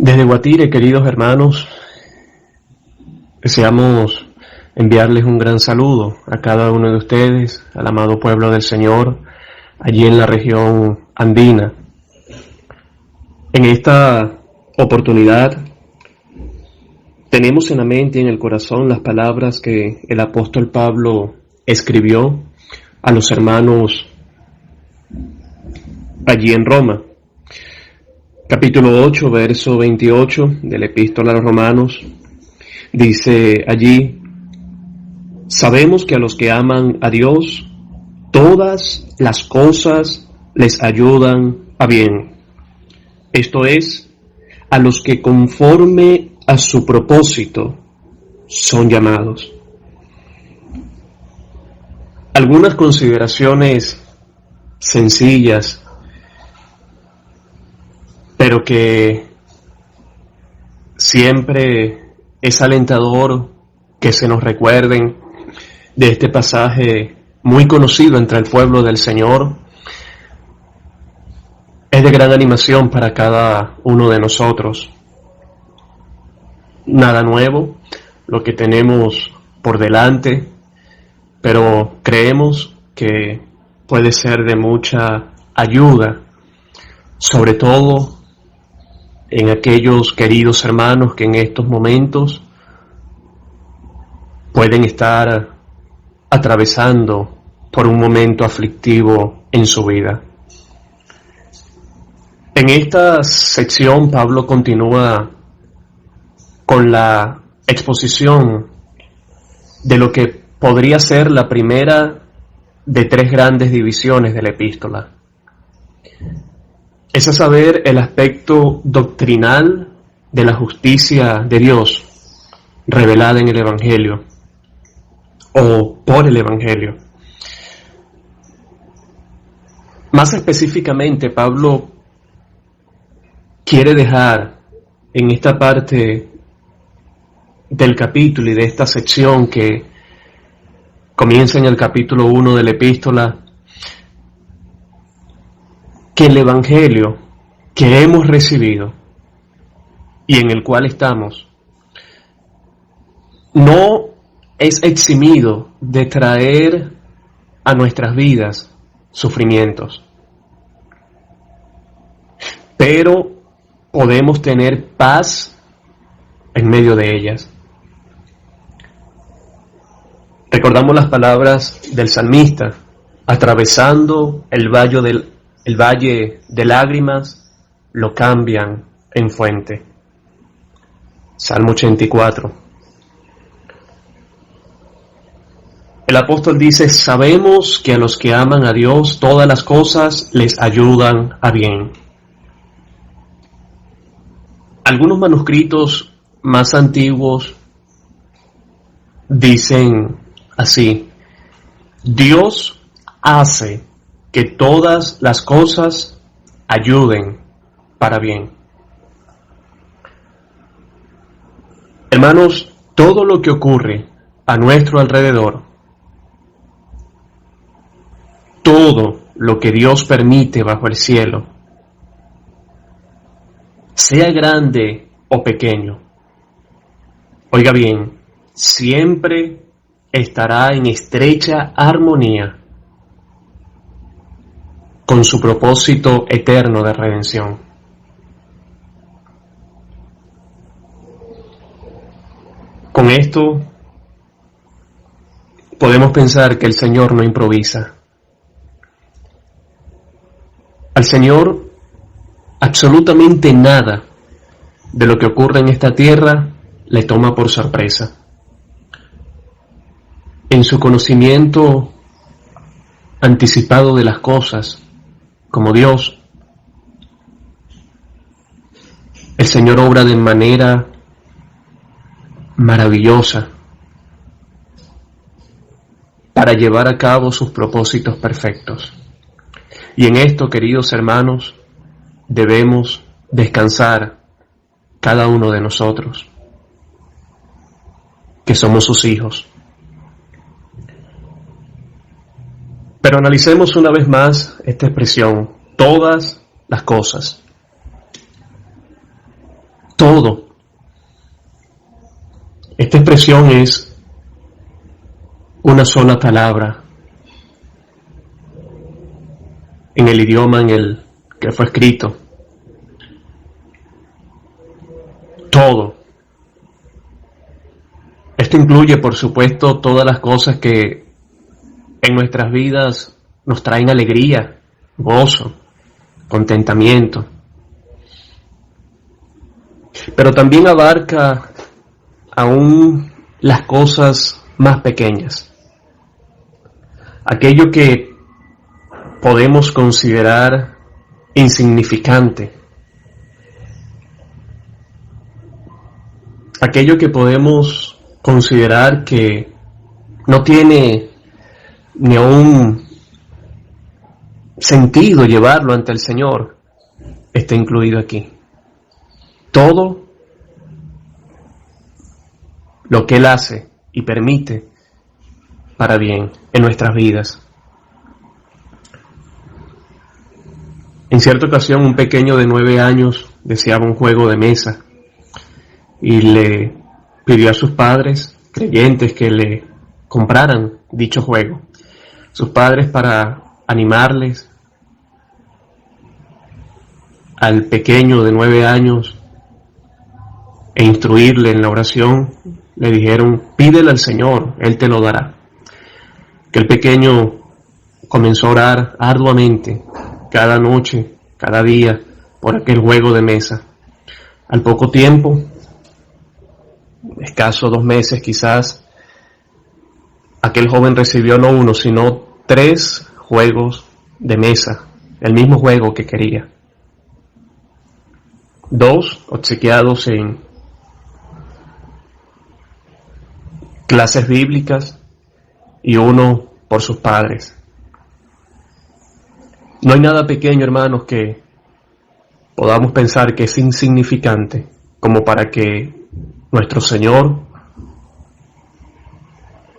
Desde Guatire, queridos hermanos, deseamos enviarles un gran saludo a cada uno de ustedes, al amado pueblo del Señor, allí en la región andina. En esta oportunidad tenemos en la mente y en el corazón las palabras que el apóstol Pablo escribió a los hermanos allí en Roma. Capítulo 8, verso 28 de la Epístola a los Romanos, dice allí: sabemos que a los que aman a Dios, todas las cosas les ayudan a bien. Esto es, a los que conforme a su propósito son llamados. Algunas consideraciones sencillas, pero que siempre es alentador que se nos recuerden de este pasaje muy conocido entre el pueblo del Señor. Es de gran animación para cada uno de nosotros. Nada nuevo, lo que tenemos por delante, pero creemos que puede ser de mucha ayuda, sobre todo en aquellos queridos hermanos que en estos momentos pueden estar atravesando por un momento aflictivo en su vida. En esta sección Pablo continúa con la exposición de lo que podría ser la primera de tres grandes divisiones de la epístola. Es a saber, el aspecto doctrinal de la justicia de Dios revelada en el Evangelio o por el Evangelio. Más específicamente, Pablo quiere dejar en esta parte del capítulo y de esta sección que comienza en el capítulo 1 de la epístola, que el Evangelio que hemos recibido y en el cual estamos no es eximido de traer a nuestras vidas sufrimientos, pero podemos tener paz en medio de ellas. Recordamos las palabras del salmista: atravesando el valle de lágrimas, lo cambian en fuente. Salmo 84. El apóstol dice: sabemos que a los que aman a Dios, todas las cosas les ayudan a bien. Algunos manuscritos más antiguos dicen así: Dios hace que todas las cosas ayuden para bien. Hermanos, todo lo que ocurre a nuestro alrededor, todo lo que Dios permite bajo el cielo, sea grande o pequeño, oiga bien, siempre estará en estrecha armonía con su propósito eterno de redención. Con esto podemos pensar que el Señor no improvisa. Al Señor absolutamente nada de lo que ocurre en esta tierra le toma por sorpresa. En su conocimiento anticipado de las cosas, como Dios, el Señor obra de manera maravillosa para llevar a cabo sus propósitos perfectos. Y en esto, queridos hermanos, debemos descansar cada uno de nosotros, que somos sus hijos. Pero analicemos una vez más esta expresión: todas las cosas. todo. Esta expresión es una sola palabra en el idioma en el que fue escrito. Todo. Esto incluye, por supuesto, todas las cosas que en nuestras vidas nos traen alegría, gozo, contentamiento. Pero también abarca aún las cosas más pequeñas. Aquello que podemos considerar insignificante. Aquello que podemos considerar que no tiene ni un sentido llevarlo ante el Señor, está incluido aquí. Todo lo que Él hace y permite para bien en nuestras vidas. En cierta ocasión, un pequeño de 9 años deseaba un juego de mesa y le pidió a sus padres, creyentes, que le compraran dicho juego. Sus padres, para animarles al pequeño de 9 años e instruirle en la oración, le dijeron: pídele al Señor, Él te lo dará. Que el pequeño comenzó a orar arduamente cada noche, cada día, por aquel juego de mesa. Al poco tiempo, escaso 2 meses quizás, aquel joven recibió no 1, sino 3 juegos de mesa, el mismo juego que quería. 2 obsequiados en clases bíblicas y 1 por sus padres. No hay nada pequeño, hermanos, que podamos pensar que es insignificante como para que nuestro Señor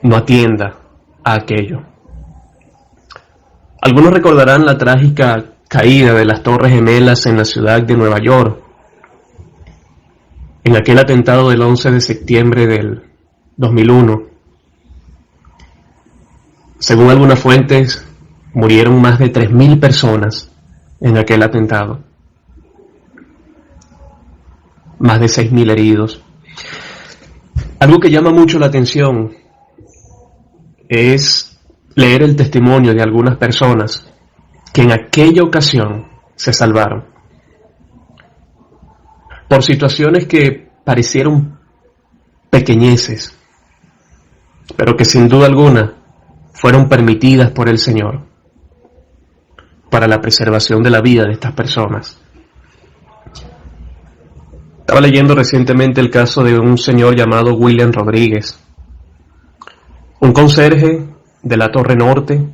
no atienda a aquello. Algunos recordarán la trágica caída de las Torres Gemelas en la ciudad de Nueva York, en aquel atentado del 11 de septiembre del 2001. Según algunas fuentes, murieron más de 3.000 personas en aquel atentado. Más de 6.000 heridos. Algo que llama mucho la atención es leer el testimonio de algunas personas que en aquella ocasión se salvaron por situaciones que parecieron pequeñeces, pero que sin duda alguna fueron permitidas por el Señor para la preservación de la vida de estas personas. Estaba leyendo recientemente el caso de un señor llamado William Rodríguez, un conserje de la Torre Norte,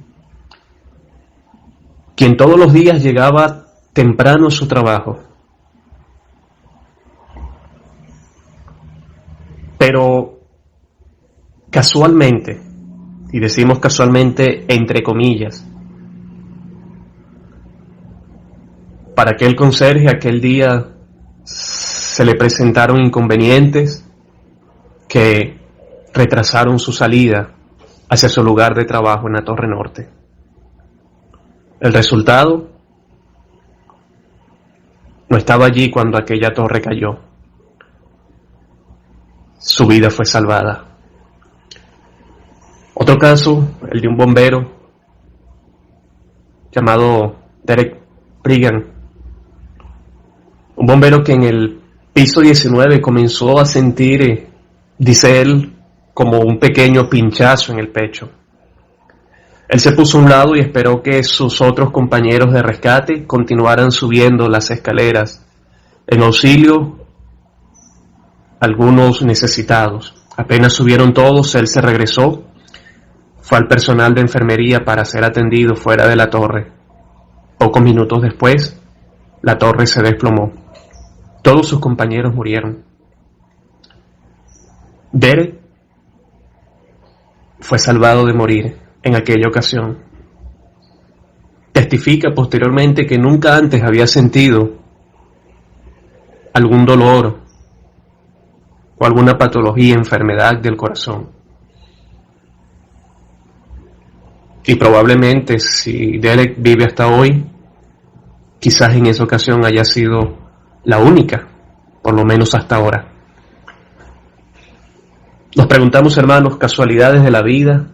quien todos los días llegaba temprano a su trabajo, pero casualmente, y decimos casualmente entre comillas, para aquel conserje aquel día se le presentaron inconvenientes que retrasaron su salida hacia su lugar de trabajo en la Torre Norte. El resultado: no estaba allí cuando aquella torre cayó. Su vida fue salvada. Otro caso, el de un bombero llamado Derek Brigham, un bombero que en el piso 19 comenzó a sentir, dice él, como un pequeño pinchazo en el pecho. Él se puso a un lado y esperó que sus otros compañeros de rescate continuaran subiendo las escaleras en auxilio a algunos necesitados. Apenas subieron todos, él se regresó, fue al personal de enfermería para ser atendido fuera de la torre. Pocos minutos después, la torre se desplomó. Todos sus compañeros murieron. Derek fue salvado de morir en aquella ocasión. Testifica posteriormente que nunca antes había sentido algún dolor o alguna patología, enfermedad del corazón. Y probablemente si Derek vive hasta hoy, quizás en esa ocasión haya sido la única, por lo menos hasta ahora. Nos preguntamos, hermanos, casualidades de la vida.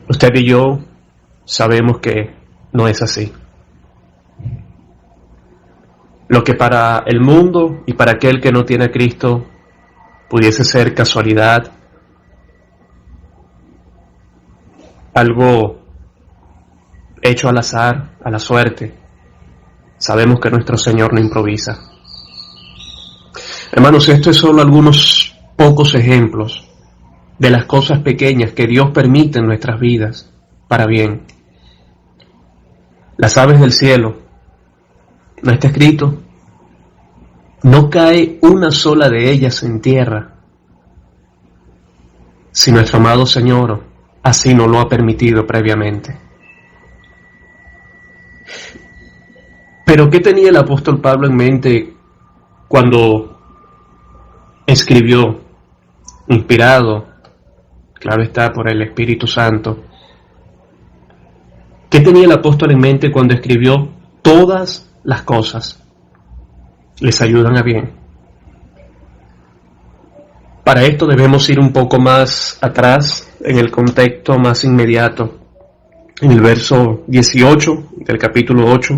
Usted y yo sabemos que no es así. Lo que para el mundo y para aquel que no tiene a Cristo pudiese ser casualidad, algo hecho al azar, a la suerte, sabemos que nuestro Señor no improvisa. Hermanos, esto es solo algunos pocos ejemplos de las cosas pequeñas que Dios permite en nuestras vidas para bien. Las aves del cielo, ¿no está escrito? No cae una sola de ellas en tierra, si nuestro amado Señor así no lo ha permitido previamente. Pero ¿qué tenía el apóstol Pablo en mente cuando escribió, inspirado, claro está, por el Espíritu Santo? ¿Qué tenía el apóstol en mente cuando escribió todas las cosas les ayudan a bien? Para esto debemos ir un poco más atrás, en el contexto más inmediato, en el verso 18 del capítulo 8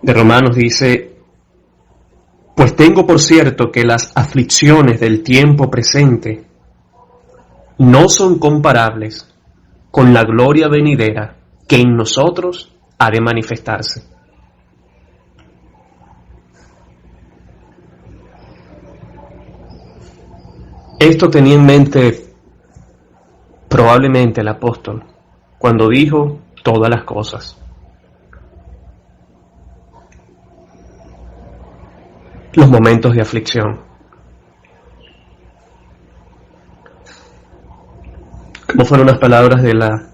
de Romanos dice: pues tengo por cierto que las aflicciones del tiempo presente no son comparables con la gloria venidera que en nosotros ha de manifestarse. Esto tenía en mente probablemente el apóstol cuando dijo todas las cosas. Los momentos de aflicción. ¿Cómo fueron las palabras de la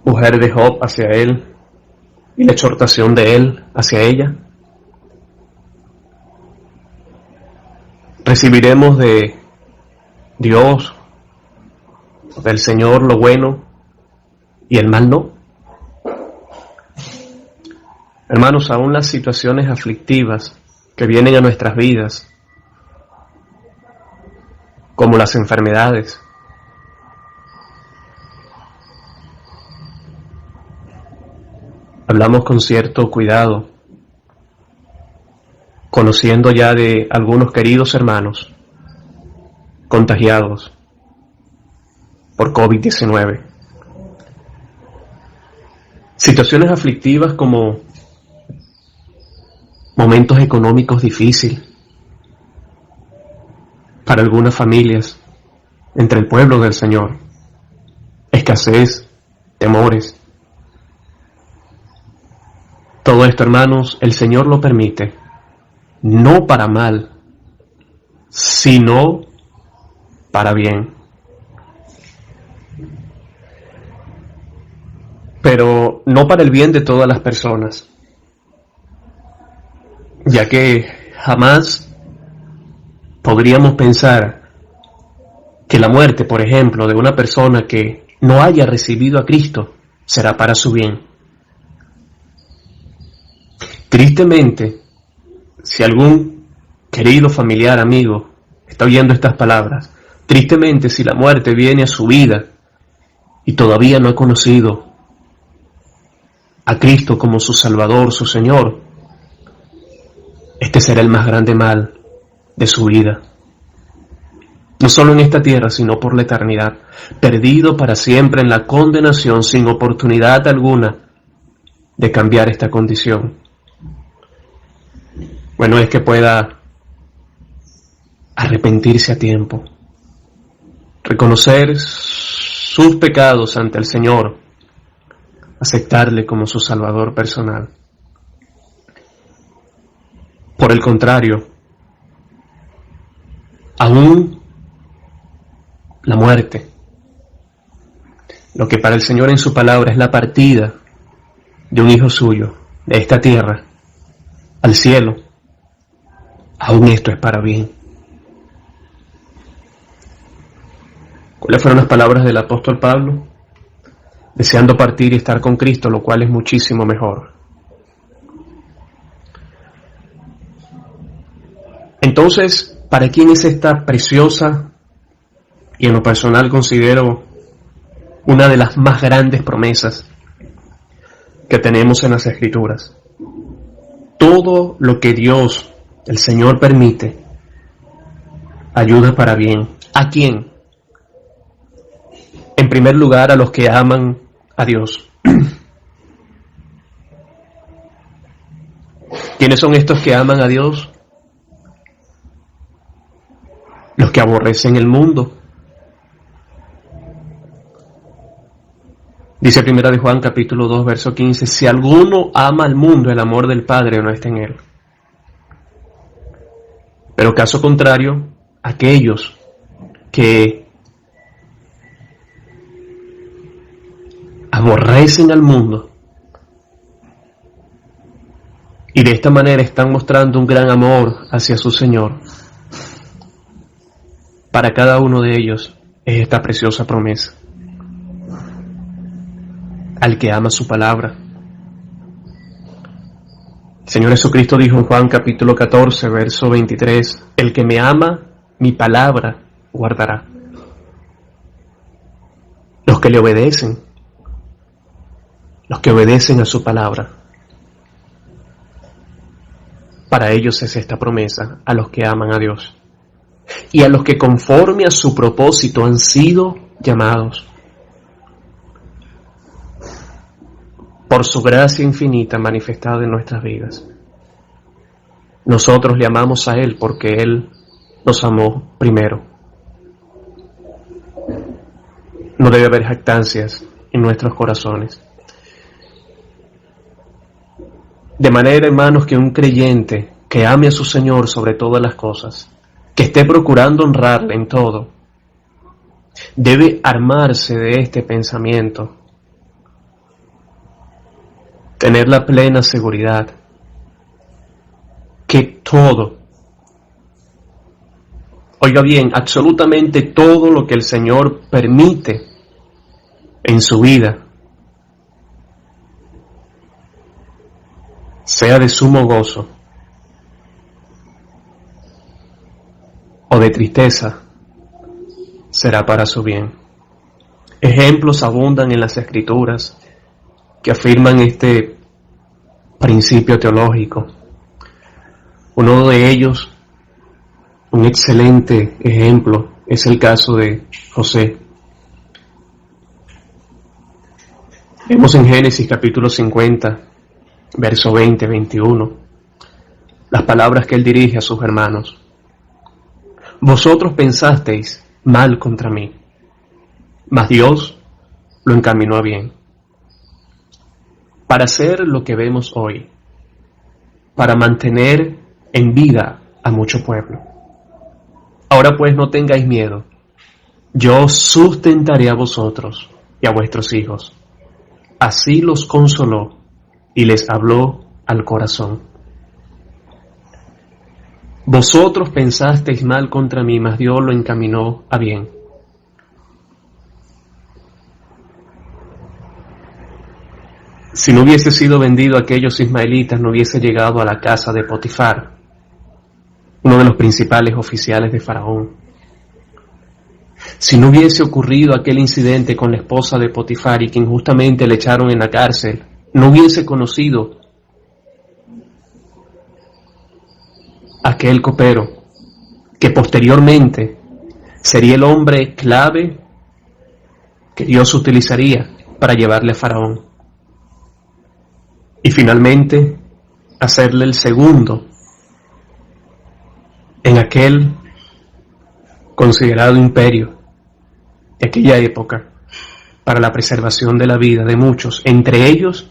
mujer de Job hacia él y la exhortación de él hacia ella? Recibiremos de Dios, del Señor, lo bueno y el mal no. Hermanos, aún las situaciones aflictivas que vienen a nuestras vidas, como las enfermedades, hablamos con cierto cuidado, conociendo ya de algunos queridos hermanos contagiados por COVID-19. Situaciones aflictivas como momentos económicos difíciles para algunas familias entre el pueblo del Señor, escasez, temores. Todo esto, hermanos, el Señor lo permite, no para mal, sino para bien. Pero no para el bien de todas las personas, ya que jamás podríamos pensar que la muerte, por ejemplo, de una persona que no haya recibido a Cristo será para su bien. Tristemente, si algún querido familiar, amigo, está oyendo estas palabras, tristemente si la muerte viene a su vida y todavía no ha conocido a Cristo como su Salvador, su Señor, este será el más grande mal de su vida. No solo en esta tierra, sino por la eternidad, perdido para siempre en la condenación, sin oportunidad alguna de cambiar esta condición. Bueno, es que pueda arrepentirse a tiempo, reconocer sus pecados ante el Señor, aceptarle como su Salvador personal. Por el contrario, aún la muerte, lo que para el Señor en su palabra es la partida de un hijo suyo de esta tierra, al cielo, aún esto es para bien. ¿Cuáles fueron las palabras del apóstol Pablo? Deseando partir y estar con Cristo, lo cual es muchísimo mejor. Entonces, ¿para quién es esta preciosa y en lo personal considero una de las más grandes promesas que tenemos en las Escrituras? Todo lo que Dios, el Señor, permite, ayuda para bien. ¿A quién? En primer lugar, a los que aman a Dios. ¿Quiénes son estos que aman a Dios? Los que aborrecen el mundo. Dice 1 de Juan capítulo 2 verso 15, si alguno ama al mundo, el amor del Padre no está en él. Pero caso contrario, aquellos que aborrecen al mundo y de esta manera están mostrando un gran amor hacia su Señor, para cada uno de ellos es esta preciosa promesa. Al que ama su palabra. El Señor Jesucristo dijo en Juan capítulo 14, verso 23, el que me ama, mi palabra guardará. Los que le obedecen, los que obedecen a su palabra. Para ellos es esta promesa, a los que aman a Dios. Y a los que conforme a su propósito han sido llamados. Por su gracia infinita manifestada en nuestras vidas. Nosotros le amamos a Él porque Él nos amó primero. No debe haber jactancias en nuestros corazones. De manera, hermanos, que un creyente que ame a su Señor sobre todas las cosas, que esté procurando honrarle en todo, debe armarse de este pensamiento. Tener la plena seguridad que todo, oiga bien, absolutamente todo lo que el Señor permite en su vida, sea de sumo gozo o de tristeza, será para su bien. Ejemplos abundan en las Escrituras que afirman este principio teológico. Uno de ellos, un excelente ejemplo, es el caso de José. Vemos en Génesis capítulo 50, verso 20-21, las palabras que él dirige a sus hermanos. Vosotros pensasteis mal contra mí, mas Dios lo encaminó a bien, para hacer lo que vemos hoy, para mantener en vida a mucho pueblo. Ahora pues no tengáis miedo, yo os sustentaré a vosotros y a vuestros hijos. Así los consoló y les habló al corazón. Vosotros pensasteis mal contra mí, mas Dios lo encaminó a bien. Si no hubiese sido vendido a aquellos ismaelitas, no hubiese llegado a la casa de Potifar, uno de los principales oficiales de Faraón. Si no hubiese ocurrido aquel incidente con la esposa de Potifar y que injustamente le echaron en la cárcel, no hubiese conocido aquel copero que posteriormente sería el hombre clave que Dios utilizaría para llevarle a Faraón. Y finalmente hacerle el segundo en aquel considerado imperio de aquella época para la preservación de la vida de muchos, entre ellos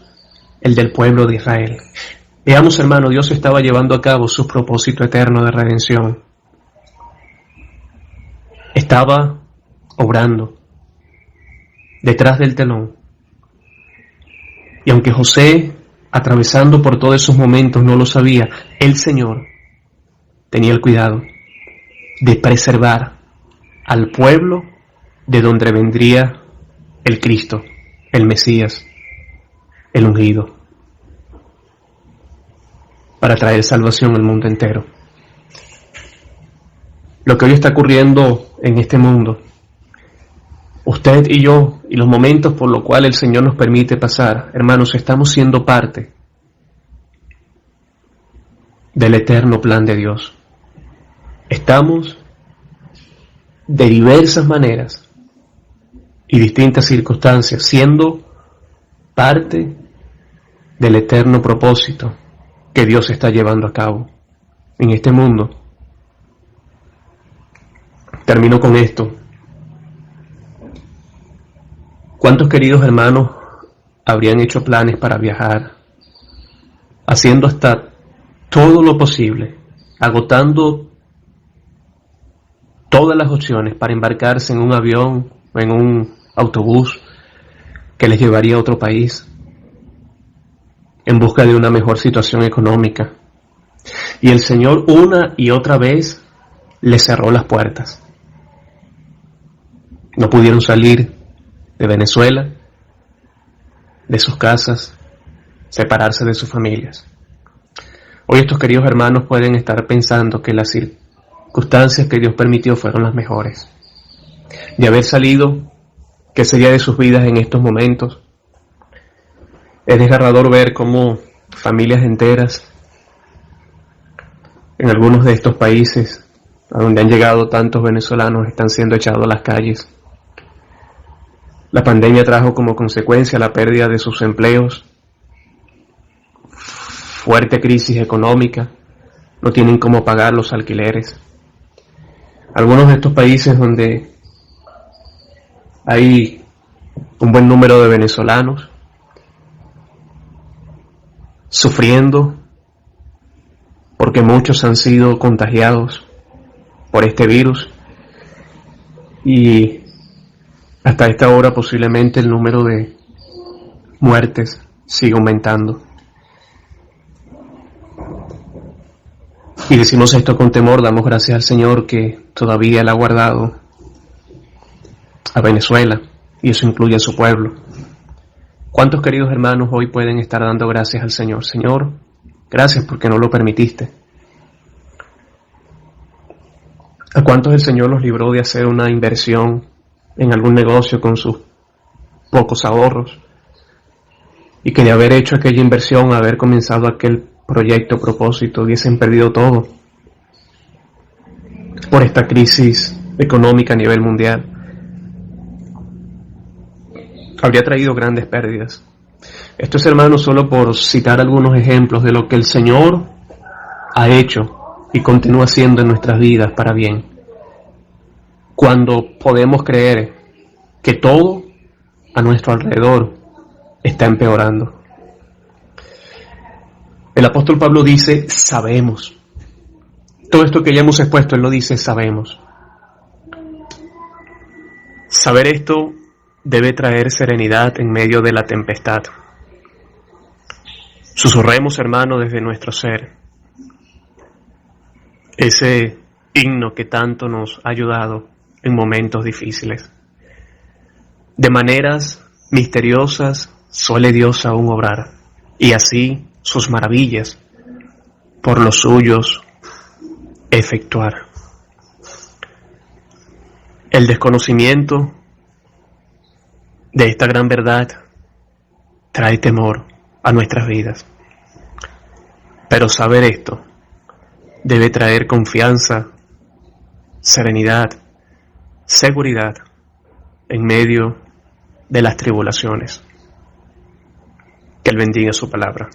el del pueblo de Israel. Veamos, hermano, Dios estaba llevando a cabo su propósito eterno de redención. Estaba obrando detrás del telón. Y aunque José atravesando por todos esos momentos, no lo sabía, el Señor tenía el cuidado de preservar al pueblo de donde vendría el Cristo, el Mesías, el ungido, para traer salvación al mundo entero. Lo que hoy está ocurriendo en este mundo, usted y yo, y los momentos por los cuales el Señor nos permite pasar, hermanos, estamos siendo parte del eterno plan de Dios. Estamos de diversas maneras y distintas circunstancias siendo parte del eterno propósito que Dios está llevando a cabo en este mundo. Termino con esto. ¿Cuántos queridos hermanos habrían hecho planes para viajar, haciendo hasta todo lo posible, agotando todas las opciones para embarcarse en un avión o en un autobús que les llevaría a otro país en busca de una mejor situación económica? Y el Señor una y otra vez les cerró las puertas. No pudieron salir de Venezuela, de sus casas, separarse de sus familias. Hoy estos queridos hermanos pueden estar pensando que las circunstancias que Dios permitió fueron las mejores. De haber salido, ¿qué sería de sus vidas en estos momentos? Es desgarrador ver cómo familias enteras en algunos de estos países a donde han llegado tantos venezolanos están siendo echados a las calles. La pandemia trajo como consecuencia la pérdida de sus empleos, fuerte crisis económica, no tienen cómo pagar los alquileres. Algunos de estos países donde hay un buen número de venezolanos sufriendo porque muchos han sido contagiados por este virus y hasta esta hora posiblemente el número de muertes sigue aumentando. Y decimos esto con temor, damos gracias al Señor que todavía Él ha guardado a Venezuela y eso incluye a su pueblo. ¿Cuántos queridos hermanos hoy pueden estar dando gracias al Señor? Señor, gracias porque no lo permitiste. ¿A cuántos el Señor los libró de hacer una inversión en algún negocio con sus pocos ahorros y que de haber hecho aquella inversión, haber comenzado aquel proyecto, propósito, hubiesen perdido todo por esta crisis económica a nivel mundial? Habría traído grandes pérdidas. Esto es, hermanos, solo por citar algunos ejemplos de lo que el Señor ha hecho y continúa haciendo en nuestras vidas para bien. Cuando podemos creer que todo a nuestro alrededor está empeorando. El apóstol Pablo dice, sabemos. Todo esto que ya hemos expuesto, él lo dice, sabemos. Saber esto debe traer serenidad en medio de la tempestad. Susurremos, hermano, desde nuestro ser ese himno que tanto nos ha ayudado en momentos difíciles. De maneras misteriosas suele Dios aún obrar, y así sus maravillas por los suyos efectuar. El desconocimiento de esta gran verdad trae temor a nuestras vidas, pero saber esto debe traer confianza, serenidad, seguridad en medio de las tribulaciones. Que Él bendiga su palabra.